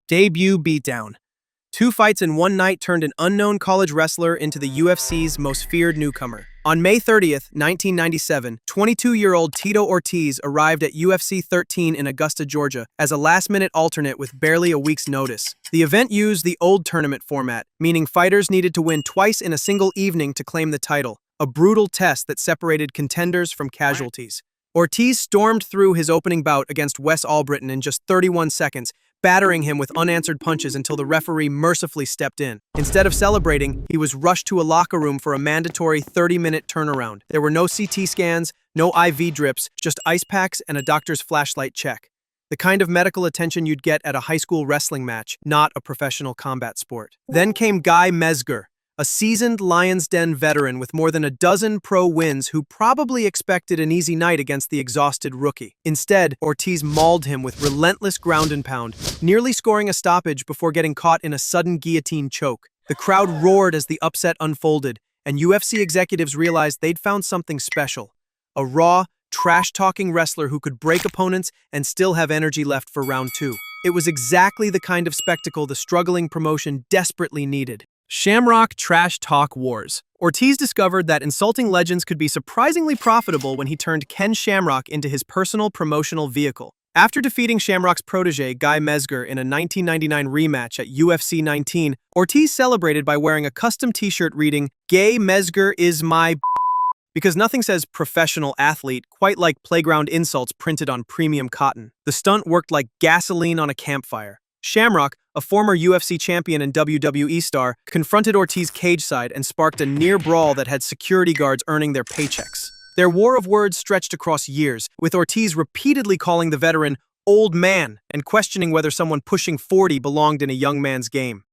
Debut beatdown. 2 fights in one night turned an unknown college wrestler into the UFC's most feared newcomer. On May 30th, 1997, 22-year-old Tito Ortiz arrived at UFC 13 in Augusta, Georgia, as a last-minute alternate with barely a week's notice. The event used the old tournament format, meaning fighters needed to win twice in a single evening to claim the title, a brutal test that separated contenders from casualties. Ortiz stormed through his opening bout against Wes Albritton in just 31 seconds, battering him with unanswered punches until the referee mercifully stepped in. Instead of celebrating, he was rushed to a locker room for a mandatory 30-minute turnaround. There were no CT scans, no IV drips, just ice packs and a doctor's flashlight check. The kind of medical attention you'd get at a high school wrestling match, not a professional combat sport. Then came Guy Mezger, a seasoned Lion's Den veteran with more than a dozen pro wins who probably expected an easy night against the exhausted rookie. Instead, Ortiz mauled him with relentless ground and pound, nearly scoring a stoppage before getting caught in a sudden guillotine choke. The crowd roared as the upset unfolded, and UFC executives realized they'd found something special. A raw, trash-talking wrestler who could break opponents and still have energy left for round 2. It was exactly the kind of spectacle the struggling promotion desperately needed. Shamrock Trash Talk Wars. Ortiz discovered that insulting legends could be surprisingly profitable when he turned Ken Shamrock into his personal promotional vehicle. After defeating Shamrock's protege, Guy Mezger, in a 1999 rematch at UFC 19, Ortiz celebrated by wearing a custom t-shirt reading, "Gay Mezger is my because nothing says professional athlete quite like playground insults printed on premium cotton. The stunt worked like gasoline on a campfire. Shamrock, a former UFC champion and WWE star, confronted Ortiz cageside and sparked a near brawl that had security guards earning their paychecks. Their war of words stretched across years, with Ortiz repeatedly calling the veteran "old man" and questioning whether someone pushing 40 belonged in a young man's game.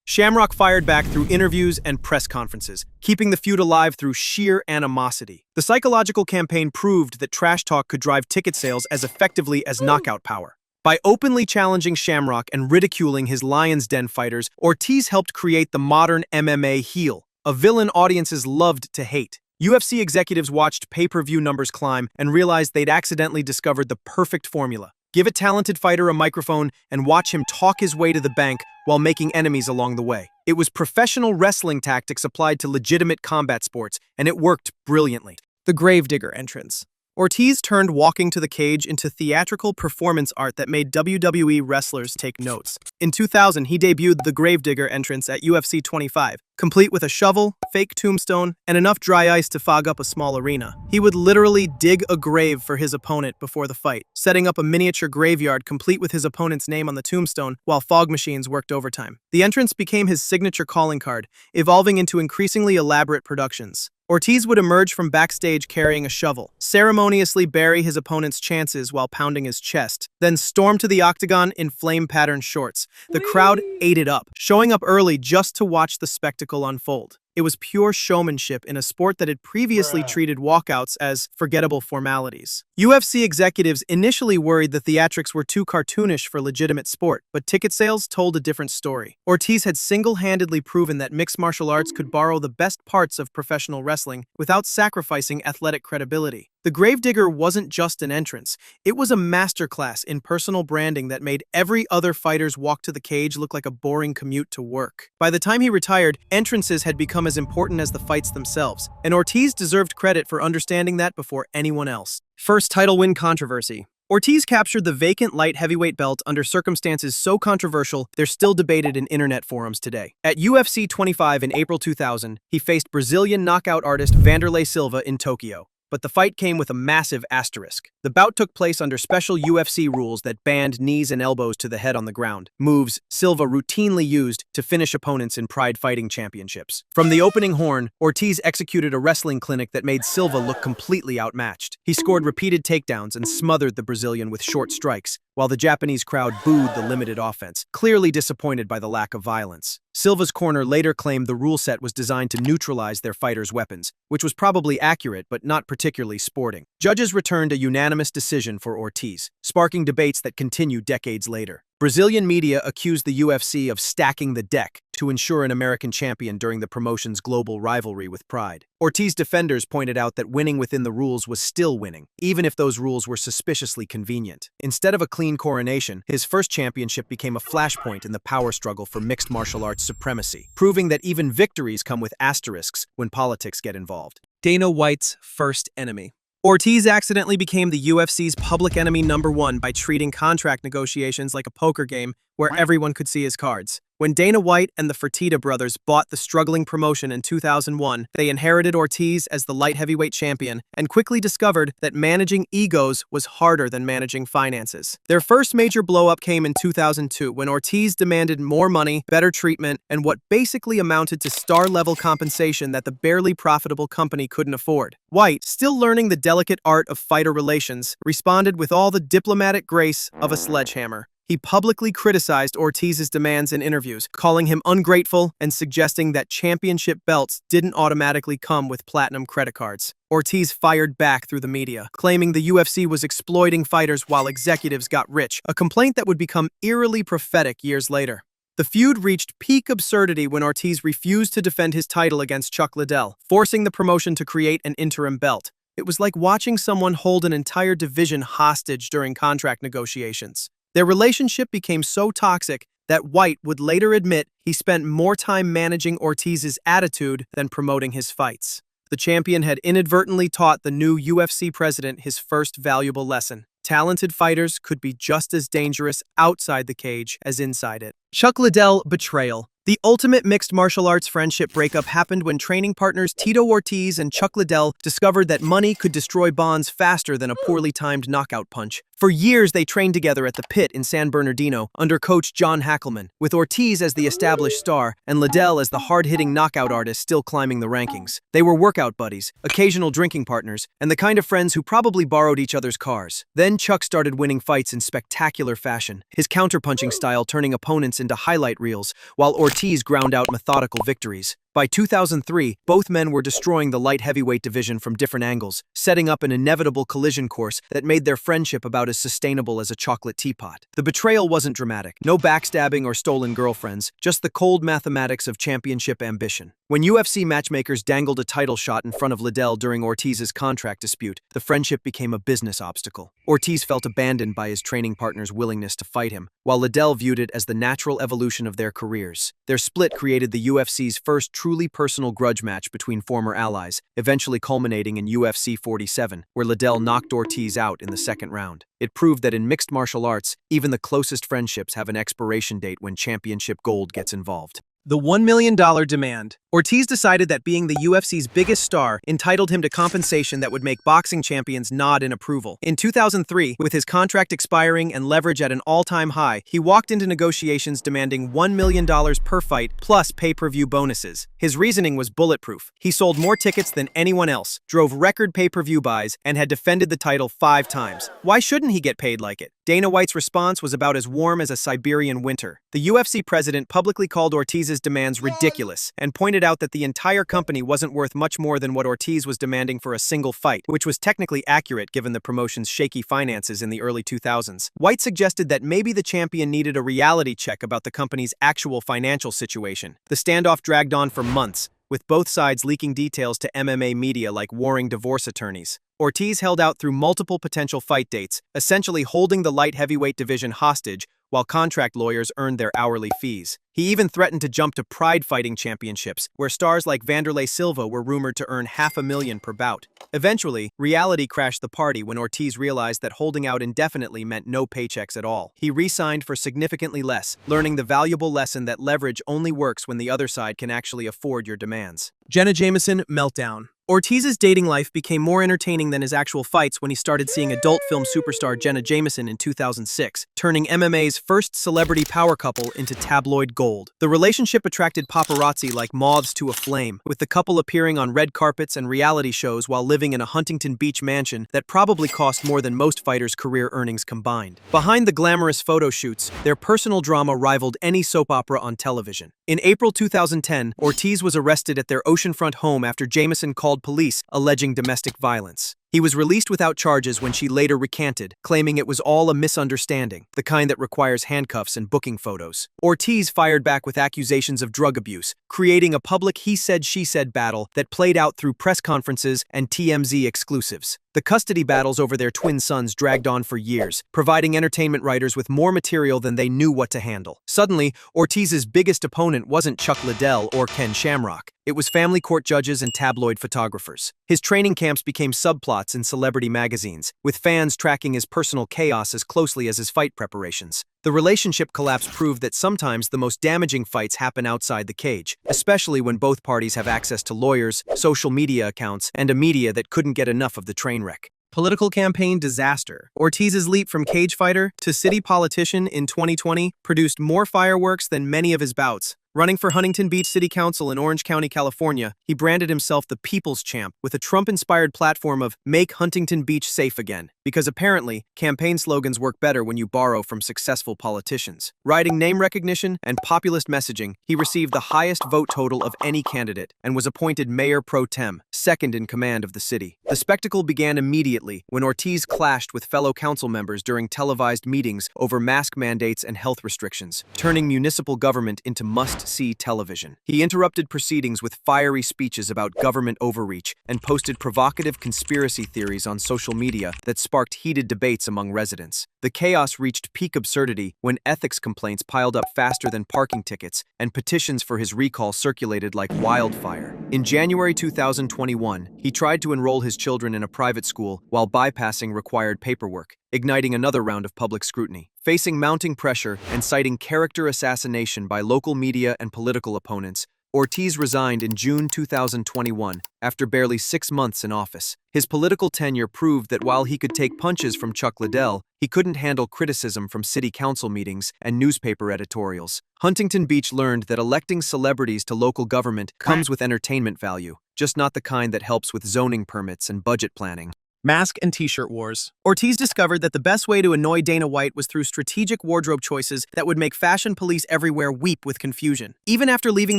Shamrock fired back through interviews and press conferences, keeping the feud alive through sheer animosity. The psychological campaign proved that trash talk could drive ticket sales as effectively as knockout power. By openly challenging Shamrock and ridiculing his Lion's Den fighters, Ortiz helped create the modern MMA heel, a villain audiences loved to hate. UFC executives watched pay-per-view numbers climb and realized they'd accidentally discovered the perfect formula. Give a talented fighter a microphone and watch him talk his way to the bank while making enemies along the way. It was professional wrestling tactics applied to legitimate combat sports, and it worked brilliantly. The Gravedigger entrance. Ortiz turned walking to the cage into theatrical performance art that made WWE wrestlers take notes. In 2000, he debuted the Gravedigger entrance at UFC 25, complete with a shovel, fake tombstone, and enough dry ice to fog up a small arena. He would literally dig a grave for his opponent before the fight, setting up a miniature graveyard complete with his opponent's name on the tombstone while fog machines worked overtime. The entrance became his signature calling card, evolving into increasingly elaborate productions. Ortiz would emerge from backstage carrying a shovel, ceremoniously bury his opponent's chances while pounding his chest, then storm to the octagon in flame-patterned shorts. The crowd ate it up, showing up early just to watch the spectacle unfold. It was pure showmanship in a sport that had previously treated walkouts as forgettable formalities. UFC executives initially worried the theatrics were too cartoonish for legitimate sport, but ticket sales told a different story. Ortiz had single-handedly proven that mixed martial arts could borrow the best parts of professional wrestling without sacrificing athletic credibility. The Gravedigger wasn't just an entrance. It was a masterclass in personal branding that made every other fighter's walk to the cage look like a boring commute to work. By the time he retired, entrances had become as important as the fights themselves, and Ortiz deserved credit for understanding that before anyone else. First title win controversy. Ortiz captured the vacant light heavyweight belt under circumstances so controversial they're still debated in internet forums today. At UFC 25 in April 2000, he faced Brazilian knockout artist Vanderlei Silva in Tokyo. But the fight came with a massive asterisk. The bout took place under special UFC rules that banned knees and elbows to the head on the ground, moves Silva routinely used to finish opponents in Pride Fighting Championships. From the opening horn, Ortiz executed a wrestling clinic that made Silva look completely outmatched. He scored repeated takedowns and smothered the Brazilian with short strikes, while the Japanese crowd booed the limited offense, clearly disappointed by the lack of violence. Silva's corner later claimed the rule set was designed to neutralize their fighters' weapons, which was probably accurate but not particularly sporting. Judges returned a unanimous decision for Ortiz, sparking debates that continue decades later. Brazilian media accused the UFC of stacking the deck to ensure an American champion during the promotion's global rivalry with Pride. Ortiz defenders pointed out that winning within the rules was still winning, even if those rules were suspiciously convenient. Instead of a clean coronation, his first championship became a flashpoint in the power struggle for mixed martial arts supremacy, proving that even victories come with asterisks when politics get involved. Dana White's first enemy. Ortiz accidentally became the UFC's public enemy #1 by treating contract negotiations like a poker game where everyone could see his cards. When Dana White and the Fertitta brothers bought the struggling promotion in 2001, they inherited Ortiz as the light heavyweight champion and quickly discovered that managing egos was harder than managing finances. Their first major blow-up came in 2002 when Ortiz demanded more money, better treatment, and what basically amounted to star-level compensation that the barely profitable company couldn't afford. White, still learning the delicate art of fighter relations, responded with all the diplomatic grace of a sledgehammer. He publicly criticized Ortiz's demands in interviews, calling him ungrateful and suggesting that championship belts didn't automatically come with platinum credit cards. Ortiz fired back through the media, claiming the UFC was exploiting fighters while executives got rich, a complaint that would become eerily prophetic years later. The feud reached peak absurdity when Ortiz refused to defend his title against Chuck Liddell, forcing the promotion to create an interim belt. It was like watching someone hold an entire division hostage during contract negotiations. Their relationship became so toxic that White would later admit he spent more time managing Ortiz's attitude than promoting his fights. The champion had inadvertently taught the new UFC president his first valuable lesson. Talented fighters could be just as dangerous outside the cage as inside it. Chuck Liddell betrayal. The ultimate mixed martial arts friendship breakup happened when training partners Tito Ortiz and Chuck Liddell discovered that money could destroy bonds faster than a poorly timed knockout punch. For years, they trained together at the Pit in San Bernardino under coach John Hackelman, with Ortiz as the established star and Liddell as the hard-hitting knockout artist still climbing the rankings. They were workout buddies, occasional drinking partners, and the kind of friends who probably borrowed each other's cars. Then Chuck started winning fights in spectacular fashion, his counterpunching style turning opponents into highlight reels, while Ortiz ground out methodical victories. By 2003, both men were destroying the light heavyweight division from different angles, setting up an inevitable collision course that made their friendship about as sustainable as a chocolate teapot. The betrayal wasn't dramatic. No backstabbing or stolen girlfriends, just the cold mathematics of championship ambition. When UFC matchmakers dangled a title shot in front of Liddell during Ortiz's contract dispute, the friendship became a business obstacle. Ortiz felt abandoned by his training partner's willingness to fight him, while Liddell viewed it as the natural evolution of their careers. Their split created the UFC's first truly personal grudge match between former allies, eventually culminating in UFC 47, where Liddell knocked Ortiz out in the second round. It proved that in mixed martial arts, even the closest friendships have an expiration date when championship gold gets involved. The $1 million demand. Ortiz decided that being the UFC's biggest star entitled him to compensation that would make boxing champions nod in approval. In 2003, with his contract expiring and leverage at an all-time high, he walked into negotiations demanding $1 million per fight plus pay-per-view bonuses. His reasoning was bulletproof. He sold more tickets than anyone else, drove record pay-per-view buys, and had defended the title 5 times. Why shouldn't he get paid like it? Dana White's response was about as warm as a Siberian winter. The UFC president publicly called Ortiz's demands ridiculous and pointed out that the entire company wasn't worth much more than what Ortiz was demanding for a single fight, which was technically accurate given the promotion's shaky finances in the early 2000s. White suggested that maybe the champion needed a reality check about the company's actual financial situation. The standoff dragged on for months, with both sides leaking details to MMA media like warring divorce attorneys. Ortiz held out through multiple potential fight dates, essentially holding the light heavyweight division hostage while contract lawyers earned their hourly fees. He even threatened to jump to Pride fighting championships, where stars like Vanderlei Silva were rumored to earn $500,000 per bout. Eventually, reality crashed the party when Ortiz realized that holding out indefinitely meant no paychecks at all. He re-signed for significantly less, learning the valuable lesson that leverage only works when the other side can actually afford your demands. Jenna Jameson meltdown. Ortiz's dating life became more entertaining than his actual fights when he started seeing adult film superstar Jenna Jameson in 2006, turning MMA's first celebrity power couple into tabloid gold. The relationship attracted paparazzi like moths to a flame, with the couple appearing on red carpets and reality shows while living in a Huntington Beach mansion that probably cost more than most fighters' career earnings combined. Behind the glamorous photo shoots, their personal drama rivaled any soap opera on television. In April 2010, Ortiz was arrested at their oceanfront home after Jameson called police alleging domestic violence. He was released without charges when she later recanted, claiming it was all a misunderstanding, the kind that requires handcuffs and booking photos. Ortiz fired back with accusations of drug abuse, creating a public he-said-she-said battle that played out through press conferences and TMZ exclusives. The custody battles over their twin sons dragged on for years, providing entertainment writers with more material than they knew what to handle. Suddenly, Ortiz's biggest opponent wasn't Chuck Liddell or Ken Shamrock. It was family court judges and tabloid photographers. His training camps became subplots in celebrity magazines, with fans tracking his personal chaos as closely as his fight preparations. The relationship collapse proved that sometimes the most damaging fights happen outside the cage, especially when both parties have access to lawyers, social media accounts, and a media that couldn't get enough of the train wreck. Political campaign disaster. Ortiz's leap from cage fighter to city politician in 2020 produced more fireworks than many of his bouts. Running for Huntington Beach City Council in Orange County, California, he branded himself the People's Champ with a Trump-inspired platform of "Make Huntington Beach Safe Again," because apparently, campaign slogans work better when you borrow from successful politicians. Riding name recognition and populist messaging, he received the highest vote total of any candidate and was appointed mayor pro tem, second in command of the city. The spectacle began immediately when Ortiz clashed with fellow council members during televised meetings over mask mandates and health restrictions, turning municipal government into must-see television. He interrupted proceedings with fiery speeches about government overreach and posted provocative conspiracy theories on social media that sparked heated debates among residents. The chaos reached peak absurdity when ethics complaints piled up faster than parking tickets and petitions for his recall circulated like wildfire. In January 2021, he tried to enroll his children in a private school while bypassing required paperwork, igniting another round of public scrutiny. Facing mounting pressure and citing character assassination by local media and political opponents, Ortiz resigned in June 2021 after barely 6 months in office. His political tenure proved that while he could take punches from Chuck Liddell, he couldn't handle criticism from city council meetings and newspaper editorials. Huntington Beach learned that electing celebrities to local government comes with entertainment value, just not the kind that helps with zoning permits and budget planning. Mask and t-shirt wars. Ortiz discovered that the best way to annoy Dana White was through strategic wardrobe choices that would make fashion police everywhere weep with confusion. Even after leaving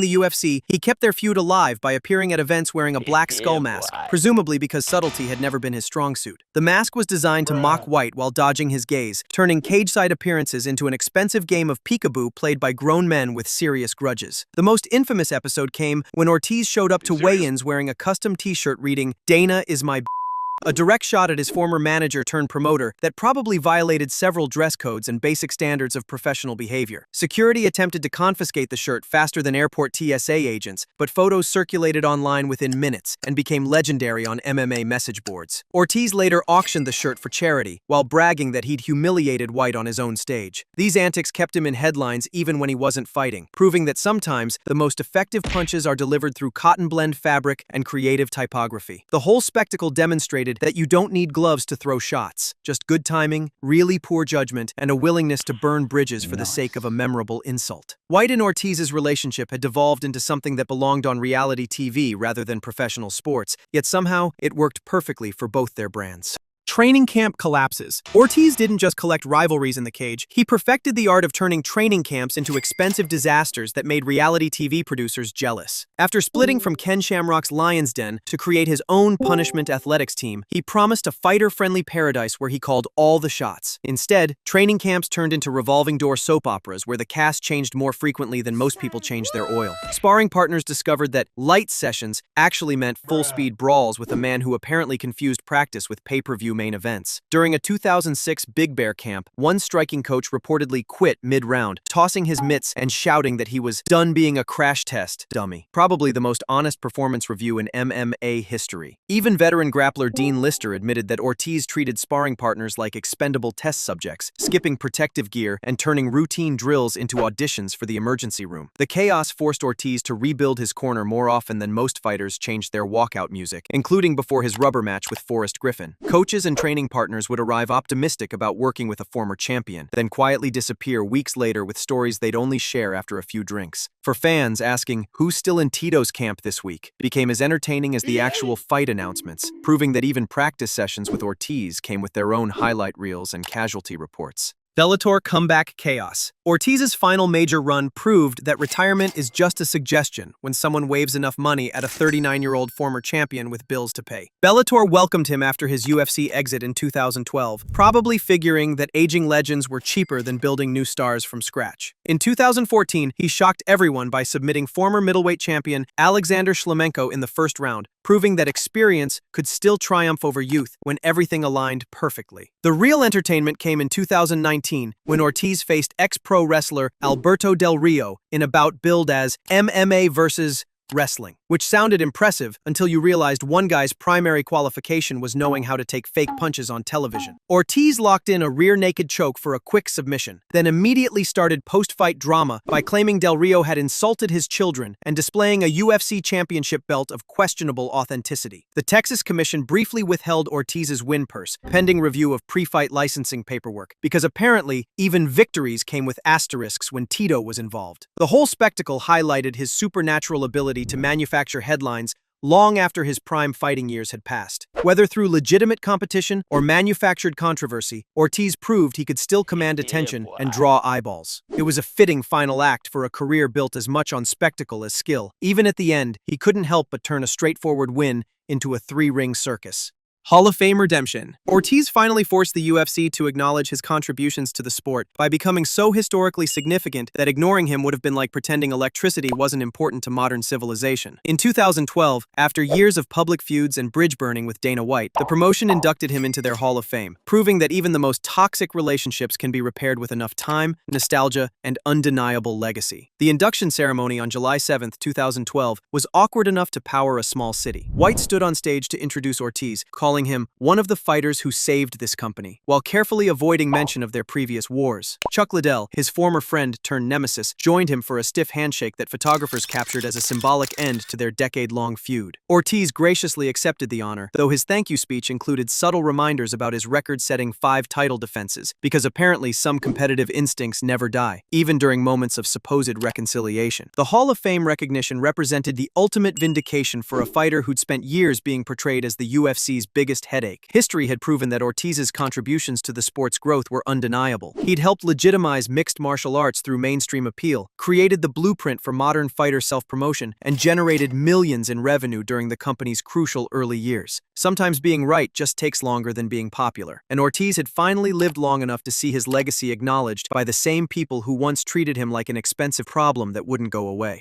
the UFC, he kept their feud alive by appearing at events wearing a black skull mask, presumably because subtlety had never been his strong suit. The mask was designed to mock White while dodging his gaze, turning cage-side appearances into an expensive game of peekaboo played by grown men with serious grudges. The most infamous episode came when Ortiz showed up to weigh-ins wearing a custom t-shirt reading, "Dana is my a direct shot at his former manager turned promoter that probably violated several dress codes and basic standards of professional behavior. Security attempted to confiscate the shirt faster than airport TSA agents, but photos circulated online within minutes and became legendary on MMA message boards. Ortiz later auctioned the shirt for charity, while bragging that he'd humiliated White on his own stage. These antics kept him in headlines even when he wasn't fighting, proving that sometimes the most effective punches are delivered through cotton blend fabric and creative typography. The whole spectacle demonstrated that you don't need gloves to throw shots, just good timing, really poor judgment, and a willingness to burn bridges for the sake of a memorable insult. White and Ortiz's relationship had devolved into something that belonged on reality TV rather than professional sports, yet somehow it worked perfectly for both their brands. Training camp collapses. Ortiz didn't just collect rivalries in the cage, he perfected the art of turning training camps into expensive disasters that made reality TV producers jealous. After splitting from Ken Shamrock's Lion's Den to create his own punishment athletics team, he promised a fighter-friendly paradise where he called all the shots. Instead, training camps turned into revolving door soap operas where the cast changed more frequently than most people changed their oil. Sparring partners discovered that light sessions actually meant full-speed brawls with a man who apparently confused practice with pay-per-view main events. During a 2006 Big Bear camp, one striking coach reportedly quit mid-round, tossing his mitts and shouting that he was done being a crash test dummy. Probably the most honest performance review in MMA history. Even veteran grappler Dean Lister admitted that Ortiz treated sparring partners like expendable test subjects, skipping protective gear and turning routine drills into auditions for the emergency room. The chaos forced Ortiz to rebuild his corner more often than most fighters changed their walkout music, including before his rubber match with Forrest Griffin. Coaches and training partners would arrive optimistic about working with a former champion, then quietly disappear weeks later with stories they'd only share after a few drinks. For fans, asking, "Who's still in Tito's camp this week?" became as entertaining as the actual fight announcements, proving that even practice sessions with Ortiz came with their own highlight reels and casualty reports. Bellator comeback chaos. Ortiz's final major run proved that retirement is just a suggestion when someone waves enough money at a 39-year-old former champion with bills to pay. Bellator welcomed him after his UFC exit in 2012, probably figuring that aging legends were cheaper than building new stars from scratch. In 2014, he shocked everyone by submitting former middleweight champion Alexander Shlemenko in the first round, proving that experience could still triumph over youth when everything aligned perfectly. The real entertainment came in 2019 when Ortiz faced ex-pro wrestler Alberto Del Rio in a bout billed as MMA versus wrestling, which sounded impressive until you realized one guy's primary qualification was knowing how to take fake punches on television. Ortiz locked in a rear-naked choke for a quick submission, then immediately started post-fight drama by claiming Del Rio had insulted his children and displaying a UFC championship belt of questionable authenticity. The Texas Commission briefly withheld Ortiz's win purse, pending review of pre-fight licensing paperwork, because apparently even victories came with asterisks when Tito was involved. The whole spectacle highlighted his supernatural ability to manufacture headlines long after his prime fighting years had passed. Whether through legitimate competition or manufactured controversy, Ortiz proved he could still command attention and draw eyeballs. It was a fitting final act for a career built as much on spectacle as skill. Even at the end, he couldn't help but turn a straightforward win into a three-ring circus. Hall of Fame redemption. Ortiz finally forced the UFC to acknowledge his contributions to the sport by becoming so historically significant that ignoring him would have been like pretending electricity wasn't important to modern civilization. In 2012, after years of public feuds and bridge burning with Dana White, the promotion inducted him into their Hall of Fame, proving that even the most toxic relationships can be repaired with enough time, nostalgia, and undeniable legacy. The induction ceremony on July 7, 2012, was awkward enough to power a small city. White stood on stage to introduce Ortiz, calling him one of the fighters who saved this company, while carefully avoiding mention of their previous wars. Chuck Liddell, his former friend turned nemesis, joined him for a stiff handshake that photographers captured as a symbolic end to their decade-long feud. Ortiz graciously accepted the honor, though his thank you speech included subtle reminders about his record-setting 5 title defenses, because apparently some competitive instincts never die, even during moments of supposed reconciliation. The Hall of Fame recognition represented the ultimate vindication for a fighter who'd spent years being portrayed as the UFC's biggest headache. History had proven that Ortiz's contributions to the sport's growth were undeniable. He'd helped legitimize mixed martial arts through mainstream appeal, created the blueprint for modern fighter self-promotion, and generated millions in revenue during the company's crucial early years. Sometimes being right just takes longer than being popular, and Ortiz had finally lived long enough to see his legacy acknowledged by the same people who once treated him like an expensive problem that wouldn't go away.